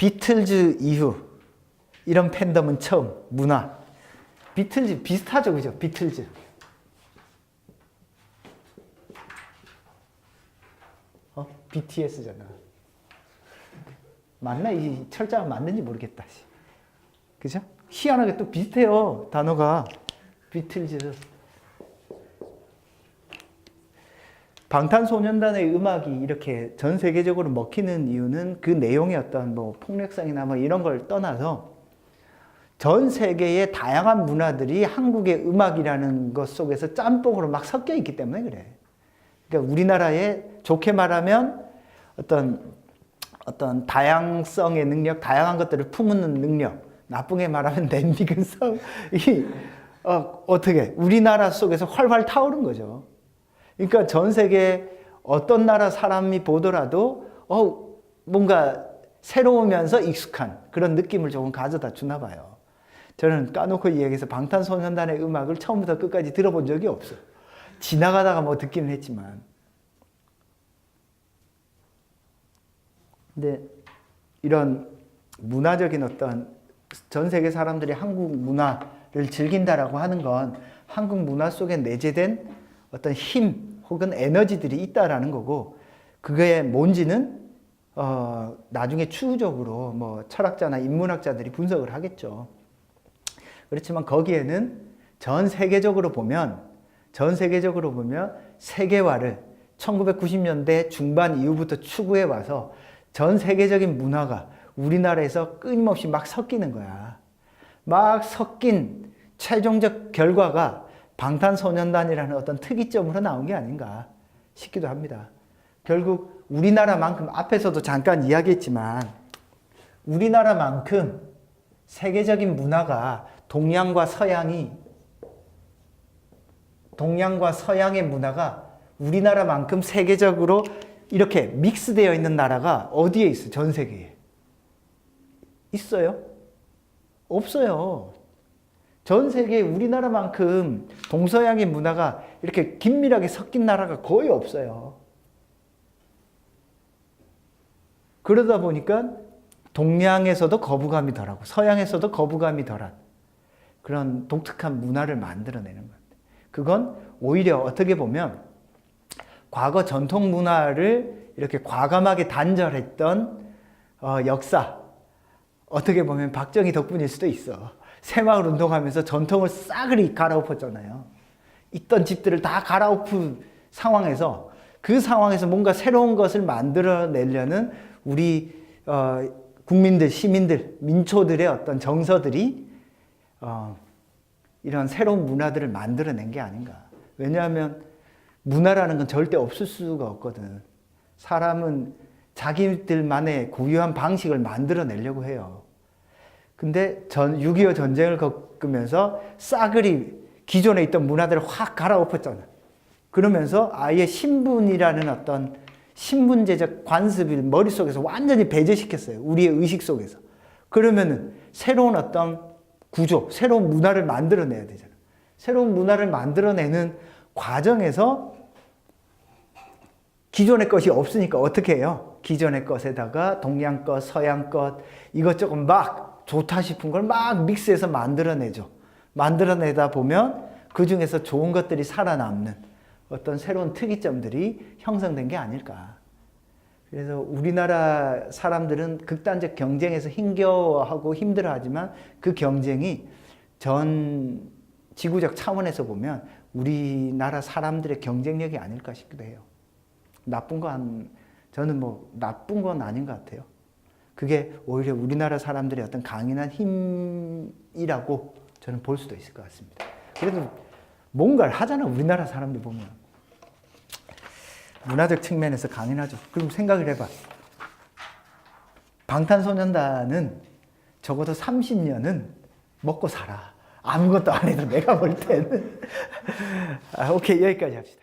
비틀즈 이후 이런 팬덤은 처음. 문화. 비틀즈 비슷하죠, 그죠? 비틀즈. BTS잖아. 맞나? 이 철자가 맞는지 모르겠다. 그죠? 희한하게 또 비슷해요, 단어가. 비틀즈. 방탄소년단의 음악이 이렇게 전 세계적으로 먹히는 이유는 그 내용의 어떤 뭐 폭력성이나 뭐 이런 걸 떠나서 전 세계의 다양한 문화들이 한국의 음악이라는 것 속에서 짬뽕으로 막 섞여 있기 때문에 그래. 그러니까 우리나라에 좋게 말하면 어떤 다양성의 능력, 다양한 것들을 품는 능력, 나쁘게 말하면 낸비근성이 어떻게 우리나라 속에서 활활 타오른 거죠. 그러니까 전 세계 어떤 나라 사람이 보더라도 뭔가 새로우면서 익숙한 그런 느낌을 조금 가져다 주나 봐요. 저는 까놓고 이야기해서 방탄소년단의 음악을 처음부터 끝까지 들어본 적이 없어요. 지나가다가 뭐 듣기는 했지만. 근데 이런 문화적인 어떤 전 세계 사람들이 한국 문화를 즐긴다라고 하는 건 한국 문화 속에 내재된 어떤 힘 혹은 에너지들이 있다라는 거고, 그게 뭔지는 나중에 추후적으로 뭐 철학자나 인문학자들이 분석을 하겠죠. 그렇지만 거기에는 전 세계적으로 보면 세계화를 1990년대 중반 이후부터 추구해 와서 전 세계적인 문화가 우리나라에서 끊임없이 막 섞이는 거야. 막 섞인 최종적 결과가 방탄소년단이라는 어떤 특이점으로 나온 게 아닌가 싶기도 합니다. 결국 우리나라만큼, 앞에서도 잠깐 이야기했지만 우리나라만큼 세계적인 문화가 동양과 서양의 문화가 우리나라만큼 세계적으로 이렇게 믹스되어 있는 나라가 어디에 있어요? 전 세계에. 있어요? 없어요. 전 세계에 우리나라만큼 동서양의 문화가 이렇게 긴밀하게 섞인 나라가 거의 없어요. 그러다 보니까 동양에서도 거부감이 덜하고 서양에서도 거부감이 덜한 그런 독특한 문화를 만들어내는 것. 그건 오히려 어떻게 보면 과거 전통 문화를 이렇게 과감하게 단절했던 역사, 어떻게 보면 박정희 덕분일 수도 있어. 새마을 운동하면서 전통을 싸그리 갈아엎었잖아요. 있던 집들을 다 갈아엎은 상황에서 그 상황에서 뭔가 새로운 것을 만들어내려는 우리 국민들, 시민들, 민초들의 어떤 정서들이 이런 새로운 문화들을 만들어낸 게 아닌가. 왜냐하면 문화라는 건 절대 없을 수가 없거든. 사람은 자기들만의 고유한 방식을 만들어내려고 해요. 근데 6.25 전쟁을 겪으면서 싸그리 기존에 있던 문화들을 확 갈아엎었잖아. 그러면서 아예 신분이라는 어떤 신분제적 관습을 머릿속에서 완전히 배제시켰어요. 우리의 의식 속에서. 그러면은 새로운 어떤 구조, 새로운 문화를 만들어내야 되잖아. 새로운 문화를 만들어내는 과정에서 기존의 것이 없으니까 어떻게 해요? 기존의 것에다가 동양 것, 서양 것, 이것저것 막 좋다 싶은 걸 막 믹스해서 만들어내죠. 만들어내다 보면 그 중에서 좋은 것들이 살아남는 어떤 새로운 특이점들이 형성된 게 아닐까. 그래서 우리나라 사람들은 극단적 경쟁에서 힘겨워하고 힘들어하지만 그 경쟁이 전 지구적 차원에서 보면 우리나라 사람들의 경쟁력이 아닐까 싶기도 해요. 저는 뭐 나쁜 건 아닌 것 같아요. 그게 오히려 우리나라 사람들의 어떤 강인한 힘이라고 저는 볼 수도 있을 것 같습니다. 그래도 뭔가를 하잖아, 우리나라 사람들 보면. 문화적 측면에서 강인하죠. 그럼 생각을 해봐. 방탄소년단은 적어도 30년은 먹고 살아. 아무것도 안 해도 내가 볼 때는. 오케이, 여기까지 합시다.